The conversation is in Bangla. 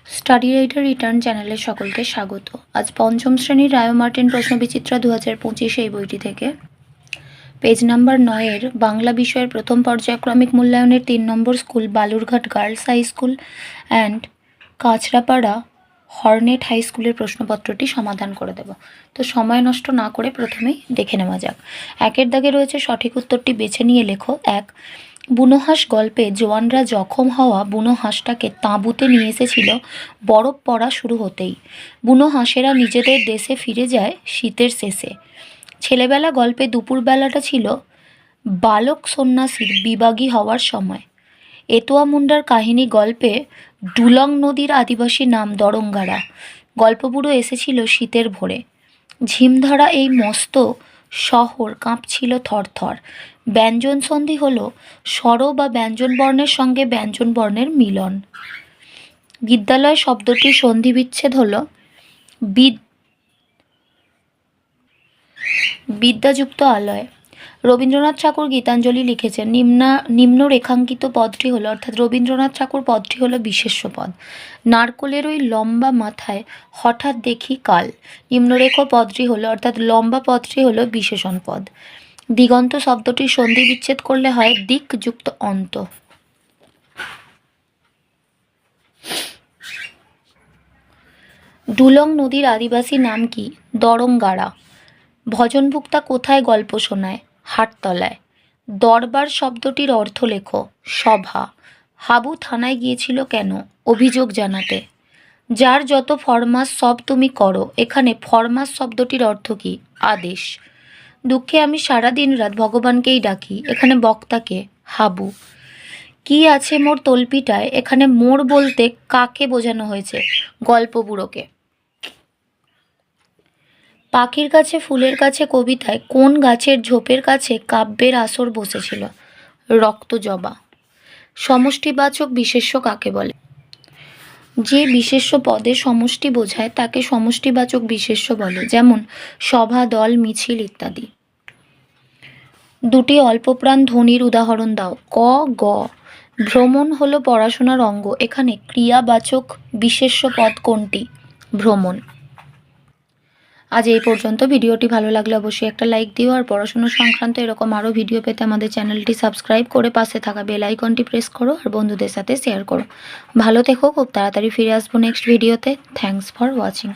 স্টাডি রাইটার রিটার্ন চ্যানেলে সকলকে স্বাগত। আজ পঞ্চম শ্রেণীর রায় মার্টিন প্রশ্নবিচিত্রা 2025 এই বইটি থেকে পেজ নাম্বার 9-এর বাংলা বিষয়ের প্রথম পর্যায়ক্রমিক মূল্যায়নের 3 নম্বর school Balurghat girls high school and Kanchrapara Hornet high স্কুলের প্রশ্নপত্রটি সমাধান করে দেব। তো সময় নষ্ট না করে প্রথমেই দেখে নেওয়া যাক। 1-এর দাগে রয়েছে সঠিক উত্তরটি বেছে নিয়ে লেখো। 1, বুনো হাঁস গল্পে জোয়ানরা জখম হওয়া বুনো হাঁসটাকে তাঁবুতে নিয়ে এসেছিল বরফ পড়া শুরু হতেই। বুনো হাঁসেরা নিজেদের দেশে ফিরে যায় শীতের শেষে। ছেলেবেলা গল্পে দুপুরবেলাটা ছিল বালক সন্ন্যাসীর বিবাগী হওয়ার সময়। এতুয়া মুন্ডার কাহিনী গল্পে ডুলং নদীর আদিবাসী নাম দরঙ্গারা। গল্পপুরো এসেছিল শীতের ভোরে। ঝিমধরা এই মস্ত শহর কাঁপছিল থরথর। ব্যঞ্জন সন্ধি হল স্বর বা ব্যঞ্জনবর্ণের সঙ্গে ব্যঞ্জনবর্ণের মিলন। বিদ্যালয় শব্দটির সন্ধি বিচ্ছেদ হল বিদ্যাযুক্ত আলয়। রবীন্দ্রনাথ ঠাকুর গীতাঞ্জলি লিখেছেন। নিম্ন রেখাঙ্কিত পদটি হলো, অর্থাৎ রবীন্দ্রনাথ ঠাকুর পদটি হলো বিশেষ্য পদ। নারকোলের ওই লম্বা মাথায় হঠাৎ দেখি কাল। নিম্নরেখ পদটি হলো, অর্থাৎ লম্বা পদটি হলো বিশেষণ পদ। দিগন্ত শব্দটির সন্ধি বিচ্ছেদ করলে হয় দিক যুক্ত অন্ত। ডুলং নদীর আদিবাসী নাম কি? দরঙ্গারা। ভজনভুক্তা কোথায় গল্প শোনায়? হাটতলায়। দরবার শব্দটির অর্থ লেখো। সভা। হাবু থানায় গিয়েছিল কেন? অভিযোগ জানাতে। যার যত ফরমাস সব তুমি করো, এখানে ফরমাস শব্দটির অর্থ কি? আদেশ। দুঃখে আমি সারা দিন রাত ভগবানকেই ডাকি, এখানে বক্তাকে? হাবু। কি আছে মোর তলপিটায়, এখানে মোর বলতে কাকে বোঝানো হয়েছে? গল্পবুড়োকে। পাখির কাছে ফুলের কাছে কবিতায় কোন গাছের ঝোপের কাছে কাব্যের আসর বসেছিল? রক্তজবা। সমষ্টিবাচক বিশেষ্য কাকে বলে? যে বিশেষ্য পদে সমষ্টি বোঝায় তাকে সমষ্টিবাচক বিশেষ্য বলে, যেমন সভা, দল, মিছিল ইত্যাদি। দুটি অল্পপ্রাণ ধ্বনির উদাহরণ দাও। ক, গ। ভ্রমণ হলো পড়াশোনার অঙ্গ, এখানে ক্রিয়াবাচক বিশেষ্য পদ কোনটি? ভ্রমণ। আজ এই পর্যন্ত। ভিডিওটি ভালো লাগলে অবশ্যই একটা লাইক দিও, আর পড়াশোনা সংক্রান্ত এরকম আরও ভিডিও পেতে আমাদের চ্যানেলটি সাবস্ক্রাইব করে পাশে থাকা বেল আইকনটি প্রেস করো, আর বন্ধুদের সাথে শেয়ার করো। ভালো থেকো, খুব তাড়াতাড়ি ফিরে আসবো নেক্সট ভিডিওতে। Thanks for watching.